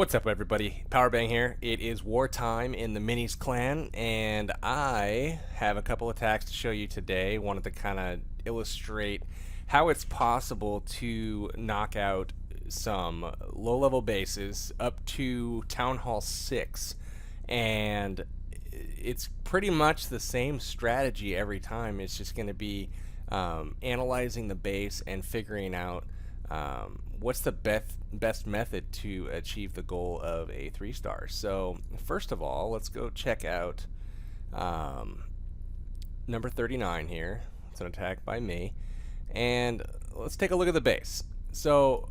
What's up, everybody? Powerbang here. It is wartime in the Minis clan, and I have a couple attacks to show you today. Wanted to kind of illustrate how it's possible to knock out some low-level bases up to Town Hall 6, and it's pretty much the same strategy every time. It's just going to be analyzing the base and figuring out what's the best method to achieve the goal of a 3-star. So first of all, let's go check out number 39 here. It's an attack by me, and let's take a look at the base. So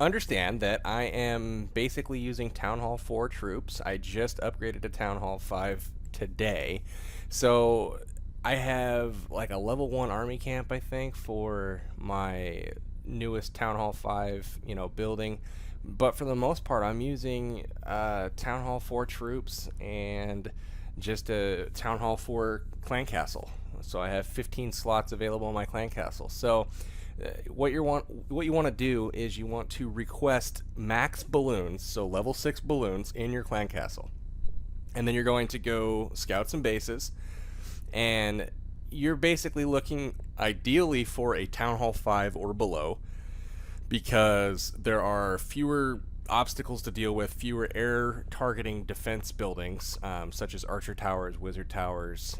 understand that I am basically using Town Hall 4 troops. I just upgraded to Town Hall 5 today, so I have like a level 1 army camp, I think, for my newest Town Hall 5 building, but for the most part I'm using Town Hall 4 troops and just a Town Hall 4 clan castle. So I have 15 slots available in my clan castle. So what you want to do is you want to request max balloons, so level 6 balloons in your clan castle, and then you're going to go scout some bases, and you're basically looking ideally for a Town Hall 5 or below, because there are fewer obstacles to deal with, fewer air targeting defense buildings, such as archer towers, wizard towers,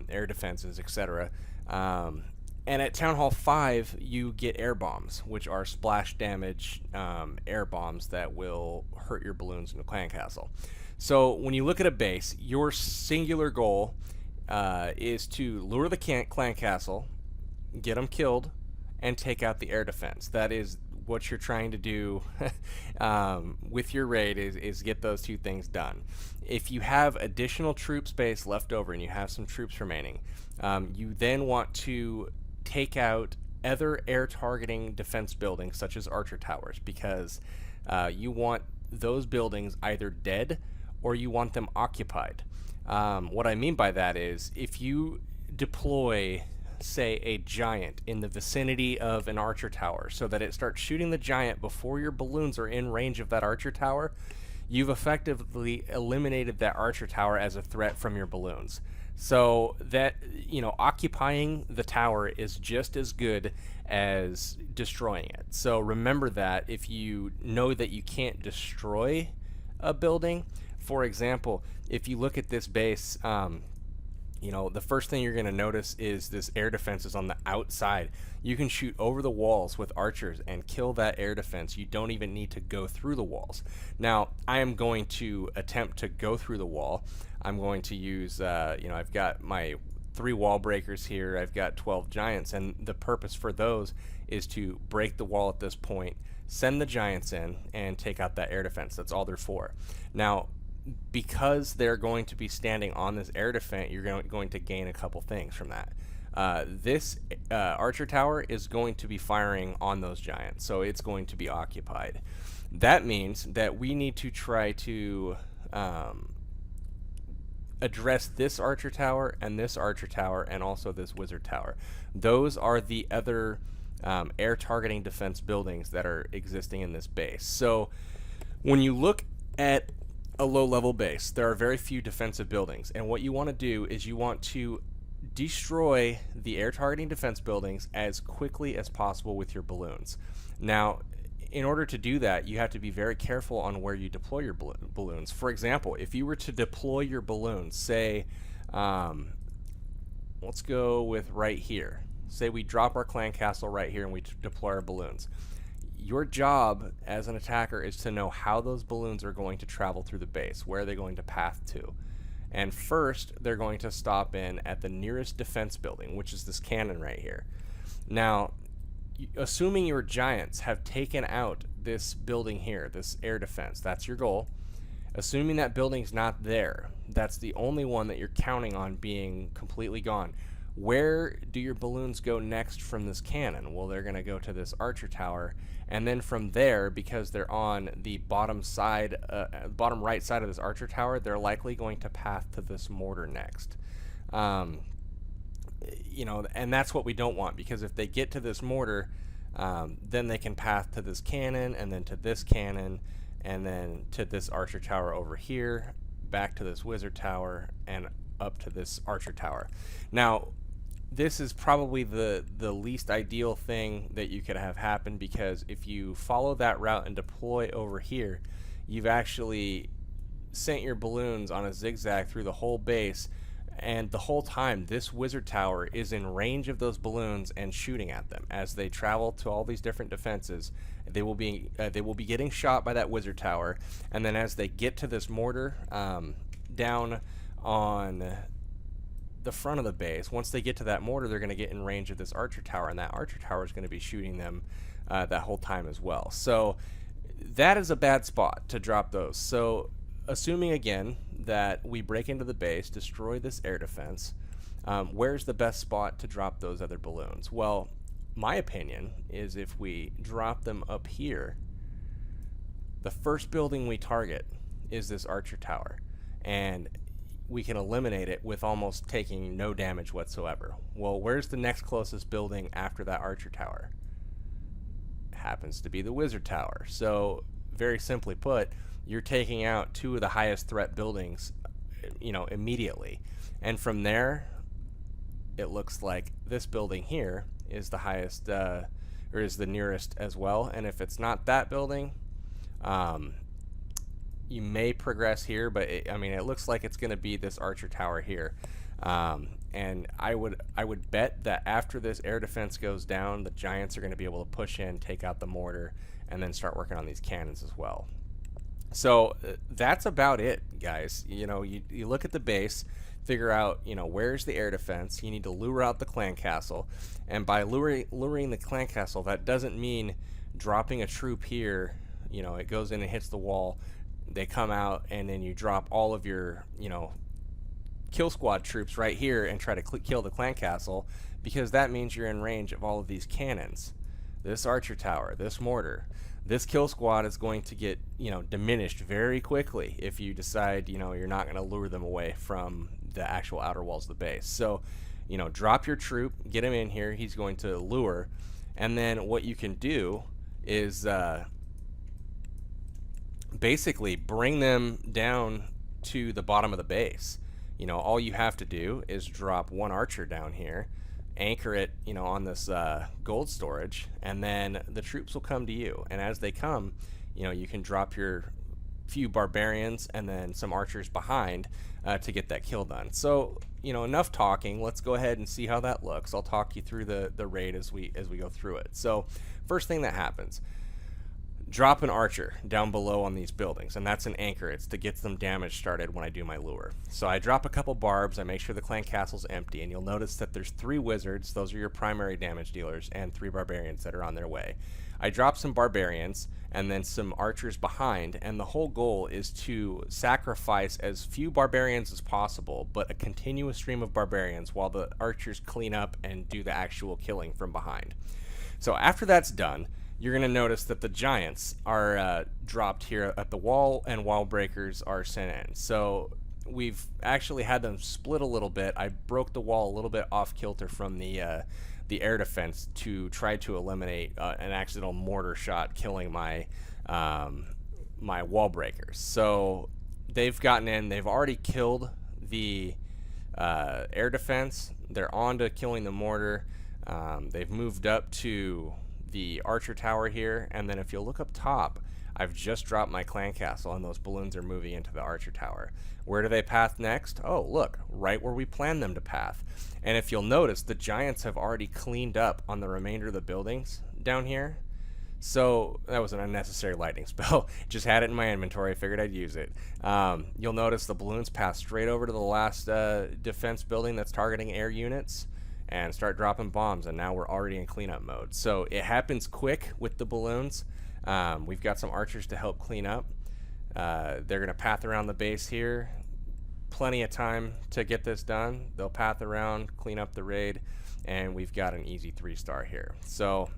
air defenses, etc. And at Town Hall 5 you get air bombs, which are splash damage air bombs that will hurt your balloons in the clan castle. So when you look at a base, your singular goal is to lure the clan castle, get them killed, and take out the air defense. That is what you're trying to do with your raid, is get those two things done. If you have additional troop space left over and you have some troops remaining, you then want to take out other air targeting defense buildings such as archer towers, because you want those buildings either dead or you want them occupied. What I mean by that is, if you deploy, say, a giant in the vicinity of an archer tower so that it starts shooting the giant before your balloons are in range of that archer tower, you've effectively eliminated that archer tower as a threat from your balloons. So that, occupying the tower is just as good as destroying it. So remember that if you know that you can't destroy a building. For example, if you look at this base, the first thing you're going to notice is this air defense is on the outside. You can shoot over the walls with archers and kill that air defense. You don't even need to go through the walls. Now, I am going to attempt to go through the wall. I'm going to use, I've got my 3 wall breakers here. I've got 12 giants, and the purpose for those is to break the wall at this point, send the giants in, and take out that air defense. That's all they're for. Now, because they're going to be standing on this air defense, you're going to gain a couple things from that. This archer tower is going to be firing on those giants, so it's going to be occupied. That means that we need to try to address this archer tower and this archer tower and also this wizard tower. Those are the other air targeting defense buildings that are existing in this base. So when you look at a low-level base, there are very few defensive buildings, and what you want to do is you want to destroy the air targeting defense buildings as quickly as possible with your balloons. Now, in order to do that, you have to be very careful on where you deploy your balloons. For example, if you were to deploy your balloons, say, let's go with right here. Say we drop our clan castle right here and we deploy our balloons. Your job as an attacker is to know how those balloons are going to travel through the base. Where are they going to path to? And first, they're going to stop in at the nearest defense building, which is this cannon right here. Now, assuming your giants have taken out this building here, this air defense, that's your goal. Assuming that building's not there, that's the only one that you're counting on being completely gone. Where do your balloons go next from this cannon? Well, they're going to go to this archer tower, and then from there, because they're on the bottom right side of this archer tower, they're likely going to path to this mortar next. And that's what we don't want, because if they get to this mortar, then they can path to this cannon and then to this cannon, and then to this archer tower over here, back to this wizard tower, and up to this archer tower. Now, this is probably the least ideal thing that you could have happen, because if you follow that route and deploy over here, you've actually sent your balloons on a zigzag through the whole base, and the whole time this wizard tower is in range of those balloons and shooting at them as they travel to all these different defenses. They will be getting shot by that wizard tower, and then as they get to this mortar down on the front of the base, once they get to that mortar, they're going to get in range of this archer tower, and that archer tower is going to be shooting them that whole time as well. So that is a bad spot to drop those. So assuming again that we break into the base, destroy this air defense, where's the best spot to drop those other balloons? Well, my opinion is if we drop them up here, the first building we target is this archer tower, and we can eliminate it with almost taking no damage whatsoever. Well, where's the next closest building after that archer tower? It happens to be the wizard tower. So very simply put, you're taking out two of the highest threat buildings, immediately. And from there, it looks like this building here is the highest, or is the nearest as well. And if it's not that building, you may progress here, but it looks like it's going to be this archer tower here. And I would bet that after this air defense goes down, the Giants are going to be able to push in, take out the mortar, and then start working on these cannons as well. So that's about it, guys. You look at the base, figure out, where's the air defense. You need to lure out the clan castle, and by luring the clan castle, that doesn't mean dropping a troop here. It goes in and hits the wall. They come out, and then you drop all of your, kill squad troops right here and try to kill the clan castle, because that means you're in range of all of these cannons. This archer tower, this mortar. This kill squad is going to get, diminished very quickly if you decide, you're not going to lure them away from the actual outer walls of the base. So, drop your troop, get him in here. He's going to lure, and then what you can do is basically bring them down to the bottom of the base. All you have to do is drop one archer down here, anchor it, on this gold storage, and then the troops will come to you. And as they come, you can drop your few barbarians and then some archers behind to get that kill done. So, enough talking. Let's go ahead and see how that looks. I'll talk you through the raid as we go through it. So, first thing that happens, drop an archer down below on these buildings, and that's an anchor. It's to get some damage started when I do my lure. So I drop a couple barbs, I make sure the clan castle's empty, and you'll notice that there's 3 wizards, those are your primary damage dealers, and 3 barbarians that are on their way. I drop some barbarians and then some archers behind, and the whole goal is to sacrifice as few barbarians as possible, but a continuous stream of barbarians while the archers clean up and do the actual killing from behind. So after that's done, you're going to notice that the Giants are dropped here at the wall, and wall breakers are sent in. So we've actually had them split a little bit. I broke the wall a little bit off kilter from the air defense to try to eliminate an accidental mortar shot killing my my wall breakers. So they've gotten in. They've already killed the air defense. They're on to killing the mortar. They've moved up to the archer tower here, and then if you'll look up top, I've just dropped my clan castle, and those balloons are moving into the archer tower. Where do they path next? Oh, look, right where we planned them to path. And if you'll notice, the Giants have already cleaned up on the remainder of the buildings down here. So that was an unnecessary lightning spell. Just had it in my inventory. I figured I'd use it. You'll notice the balloons pass straight over to the last defense building that's targeting air units, and start dropping bombs, and now we're already in cleanup mode. So it happens quick with the balloons. We've got some archers to help clean up. They're going to path around the base here. Plenty of time to get this done. They'll path around, clean up the raid, and we've got an easy 3-star here. So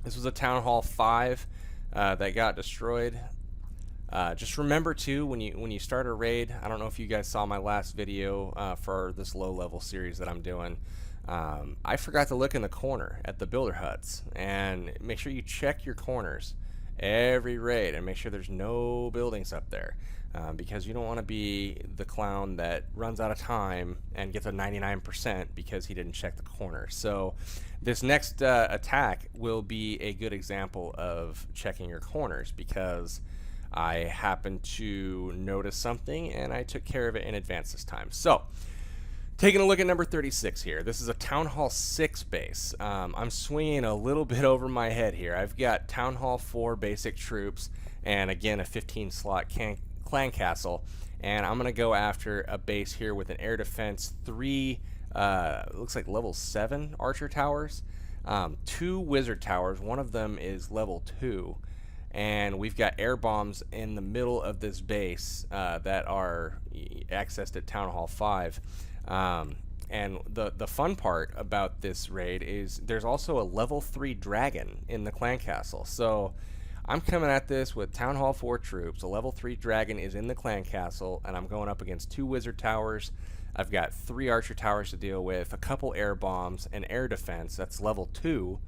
this was a Town Hall 5 that got destroyed. Just remember too, when you start a raid, I don't know if you guys saw my last video for this low-level series that I'm doing. I forgot to look in the corner at the builder huts, and make sure you check your corners every raid and make sure there's no buildings up there. Because you don't want to be the clown that runs out of time and gets a 99% because he didn't check the corner. So this next attack will be a good example of checking your corners, because I happened to notice something and I took care of it in advance this time. So taking a look at number 36 here. This is a Town Hall 6 base. I'm swinging a little bit over my head here. I've got Town Hall 4 basic troops and again a 15 slot clan castle, and I'm going to go after a base here with an air defense, 3 looks like level 7 archer towers, 2 wizard towers, one of them is level 2, and we've got air bombs in the middle of this base that are accessed at Town Hall 5. And the fun part about this raid is there's also a level 3 dragon in the clan castle. So I'm coming at this with Town Hall 4 troops. A level 3 dragon is in the clan castle, and I'm going up against 2 wizard towers. I've got 3 archer towers to deal with, a couple air bombs, an air defense that's level 2,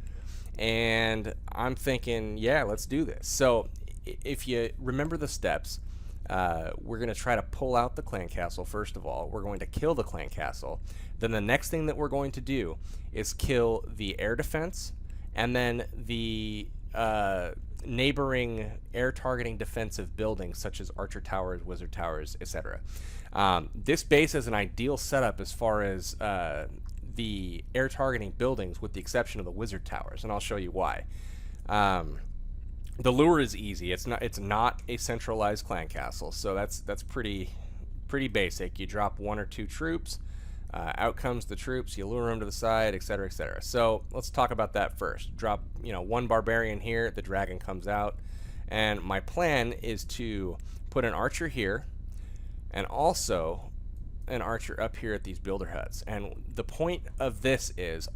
and I'm thinking, yeah, let's do this. So if you remember the steps, we're going to try to pull out the clan castle first of all. We're going to kill the clan castle. Then the next thing that we're going to do is kill the air defense, and then the neighboring air targeting defensive buildings such as archer towers, wizard towers, etc. This base is an ideal setup as far as the air targeting buildings, with the exception of the wizard towers, and I'll show you why. The lure is easy. It's not a centralized clan castle, so that's pretty basic. You drop 1 or 2 troops, out comes the troops, you lure them to the side, etc., etc. So let's talk about that first. Drop 1 barbarian here, the dragon comes out, and my plan is to put an archer here and also an archer up here at these builder huts. And the point of this is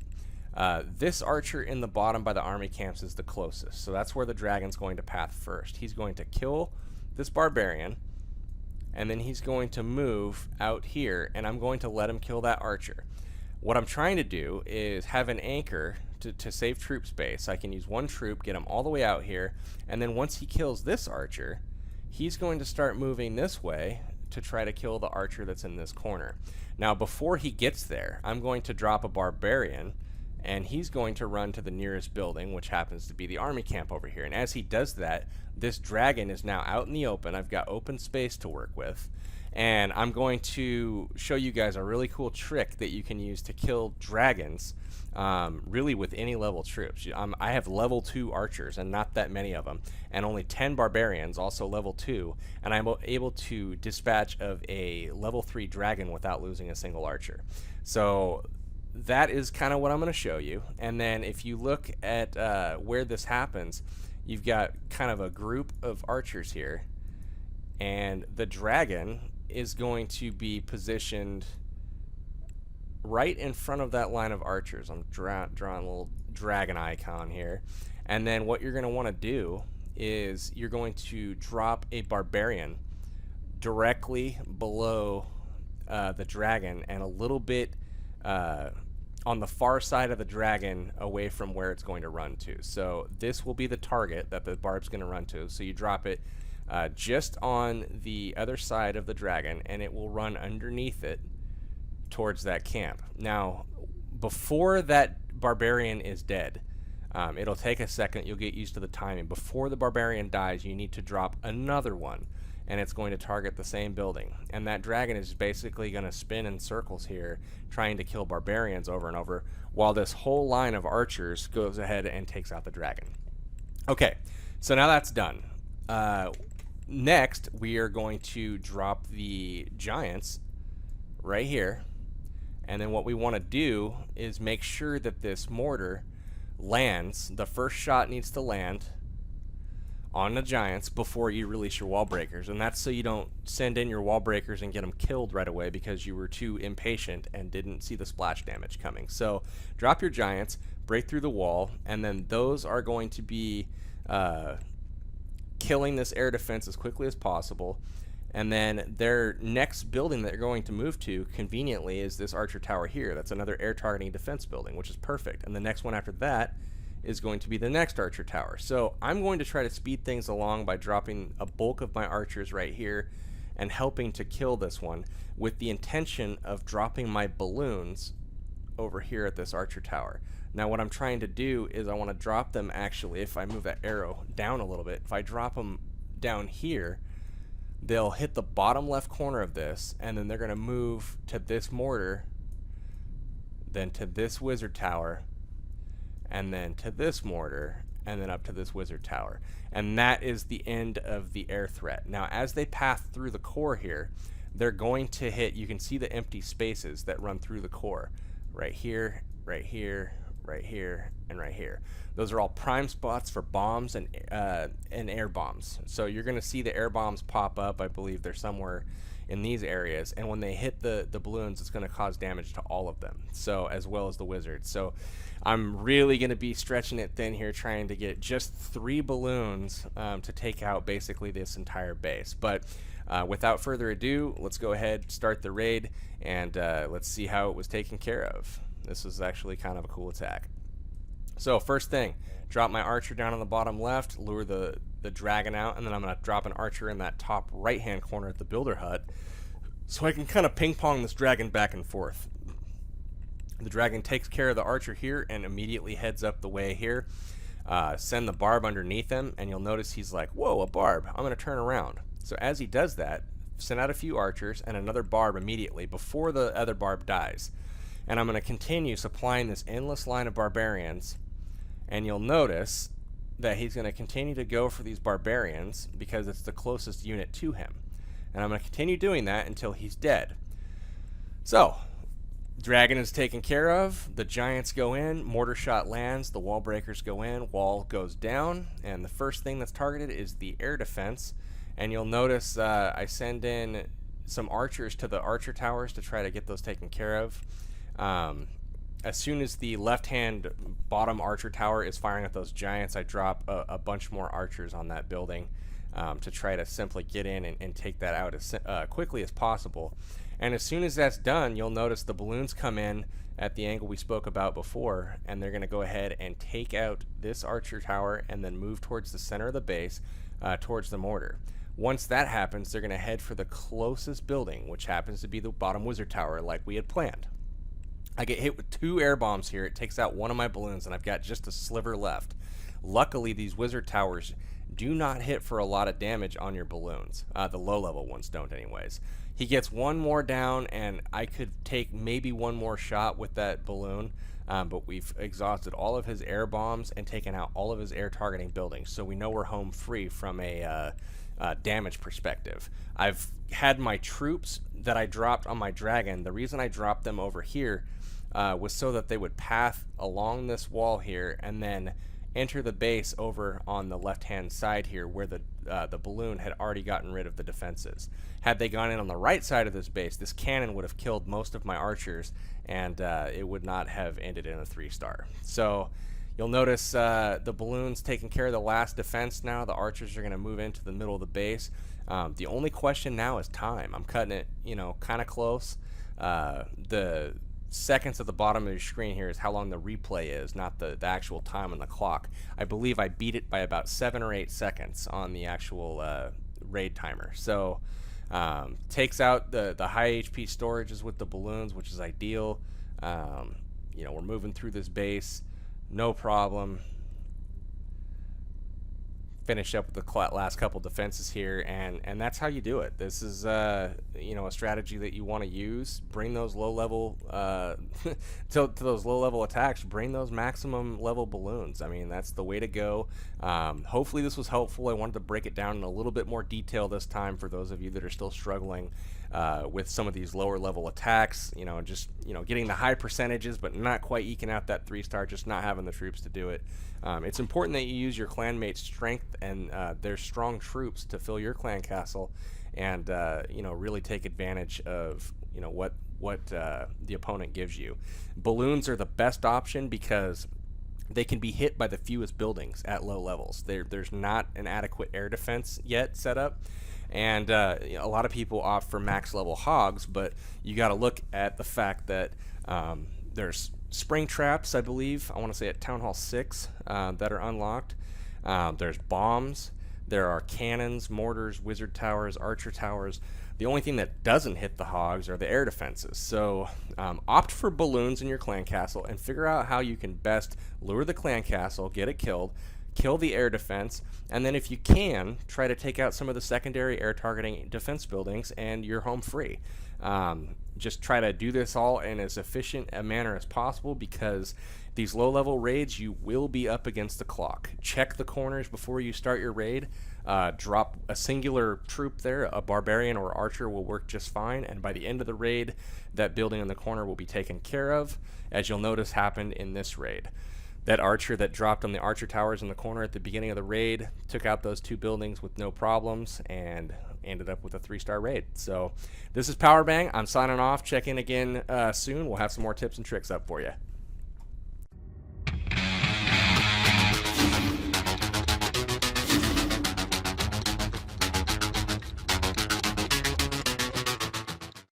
this archer in the bottom by the army camps is the closest, so that's where the dragon's going to path first. He's going to kill this barbarian, and then he's going to move out here, and I'm going to let him kill that archer. What I'm trying to do is have an anchor to save troop space. I can use 1 troop, get him all the way out here, and then once he kills this archer, he's going to start moving this way to try to kill the archer that's in this corner. Now before he gets there, I'm going to drop a barbarian, and he's going to run to the nearest building, which happens to be the army camp over here. And as he does that, this dragon is now out in the open. I've got open space to work with, and I'm going to show you guys a really cool trick that you can use to kill dragons, really with any level troops. I have level 2 archers, and not that many of them, and only 10 barbarians, also level 2, and I'm able to dispatch of a level 3 dragon without losing a single archer. So that is kind of what I'm going to show you. And then if you look at where this happens, you've got kind of a group of archers here, and the dragon is going to be positioned right in front of that line of archers. I'm drawing a little dragon icon here, and then what you're going to want to do is you're going to drop a barbarian directly below the dragon, and a little bit on the far side of the dragon away from where it's going to run to. So this will be the target that the barb's going to run to. So you drop it just on the other side of the dragon, and it will run underneath it towards that camp. Now before that barbarian is dead, it'll take a second, you'll get used to the timing. Before the barbarian dies, you need to drop another one, and it's going to target the same building. And that dragon is basically going to spin in circles here, trying to kill barbarians over and over, while this whole line of archers goes ahead and takes out the dragon. Okay, so now that's done. Next, we are going to drop the giants right here. And then what we want to do is make sure that this mortar lands. The first shot needs to land on the giants before you release your wall breakers, and that's so you don't send in your wall breakers and get them killed right away because you were too impatient and didn't see the splash damage coming. So drop your giants, break through the wall, and then those are going to be killing this air defense as quickly as possible. And then their next building that they're going to move to, conveniently, is this archer tower here. That's another air targeting defense building, which is perfect. And the next one after that is going to be the next archer tower. So I'm going to try to speed things along by dropping a bulk of my archers right here and helping to kill this one, with the intention of dropping my balloons over here at this archer tower. Now what I'm trying to do is I want to drop them, actually, if I move that arrow down a little bit, if I drop them down here, they'll hit the bottom left corner of this, and then they're going to move to this mortar, then to this wizard tower, and then to this mortar, and then up to this wizard tower. And that is the end of the air threat. Now as they pass through the core here, they're going to hit, you can see the empty spaces that run through the core. Right here, right here, right here, and right here. Those are all prime spots for bombs and air bombs. So you're going to see the air bombs pop up. I believe they're somewhere in these areas, and when they hit the balloons, it's going to cause damage to all of them, so as well as the wizards. So I'm really going to be stretching it thin here, trying to get just 3 balloons to take out basically this entire base. But without further ado, let's go ahead, start the raid, and let's see how it was taken care of. This was actually kind of a cool attack. So first thing, drop my archer down on the bottom left, lure the dragon out, and then I'm going to drop an archer in that top right hand corner at the builder hut, so I can kind of ping pong this dragon back and forth. The dragon takes care of the archer here and immediately heads up the way here. Send the barb underneath him, and you'll notice he's like, whoa, a barb, I'm going to turn around. So as he does that, send out a few archers and another barb immediately before the other barb dies. And I'm going to continue supplying this endless line of barbarians, and you'll notice that he's going to continue to go for these barbarians because it's the closest unit to him. And I'm going to continue doing that until he's dead. So, dragon is taken care of, the giants go in, mortar shot lands, the wall breakers go in, wall goes down, and the first thing that's targeted is the air defense. And you'll notice I send in some archers to the archer towers to try to get those taken care of. As soon as the left-hand bottom archer tower is firing at those giants, I drop a bunch more archers on that building to try to simply get in and take that out as quickly as possible. And as soon as that's done, you'll notice the balloons come in at the angle we spoke about before, and they're going to go ahead and take out this archer tower and then move towards the center of the base, towards the mortar. Once that happens, they're going to head for the closest building, which happens to be the bottom wizard tower like we had planned. I get hit with 2 air bombs here. It takes out one of my balloons, and I've got just a sliver left. Luckily, these wizard towers do not hit for a lot of damage on your balloons. The low-level ones don't anyways. He gets one more down, and I could take maybe one more shot with that balloon, but we've exhausted all of his air bombs and taken out all of his air targeting buildings, so we know we're home free from a damage perspective. I've had my troops that I dropped on my dragon. The reason I dropped them over here was so that they would path along this wall here and then enter the base over on the left-hand side here where the balloon had already gotten rid of the defenses. Had they gone in on the right side of this base, this cannon would have killed most of my archers, and it would not have ended in a 3-star. So you'll notice the balloons taking care of the last defense now. The archers are going to move into the middle of the base. The only question now is time. I'm cutting it, kind of close. The seconds at the bottom of your screen here is how long the replay is, not the actual time on the clock. I believe I beat it by about 7 or 8 seconds on the actual raid timer. So takes out the high HP storages with the balloons, which is ideal. We're moving through this base, no problem. Finish up with the last couple defenses here, and that's how you do it. This is a strategy that you want to use. Bring those low level to those low level attacks. Bring those maximum level balloons. I mean, that's the way to go. Hopefully this was helpful. I wanted to break it down in a little bit more detail this time for those of you that are still struggling with some of these lower level attacks. Getting the high percentages but not quite eking out that 3-star, just not having the troops to do it. It's important that you use your clanmates' strength and their strong troops to fill your clan castle, and really take advantage of what the opponent gives you. Balloons are the best option because they can be hit by the fewest buildings at low levels. There's not an adequate air defense yet set up, and a lot of people opt for max level hogs, but you got to look at the fact that there's spring traps, I believe, I want to say at Town Hall 6, that are unlocked. There's bombs. There are cannons, mortars, wizard towers, archer towers. The only thing that doesn't hit the hogs are the air defenses. So opt for balloons in your clan castle and figure out how you can best lure the clan castle, get it killed, kill the air defense, and then if you can, try to take out some of the secondary air targeting defense buildings and you're home free. Just try to do this all in as efficient a manner as possible, because these low level raids, you will be up against the clock. Check the corners before you start your raid. Drop a singular troop there, a barbarian or archer will work just fine, and by the end of the raid, that building in the corner will be taken care of, as you'll notice happened in this raid. That archer that dropped on the archer towers in the corner at the beginning of the raid took out those 2 buildings with no problems and ended up with a 3-star raid. So this is Powerbang. I'm signing off. Check in again soon. We'll have some more tips and tricks up for you.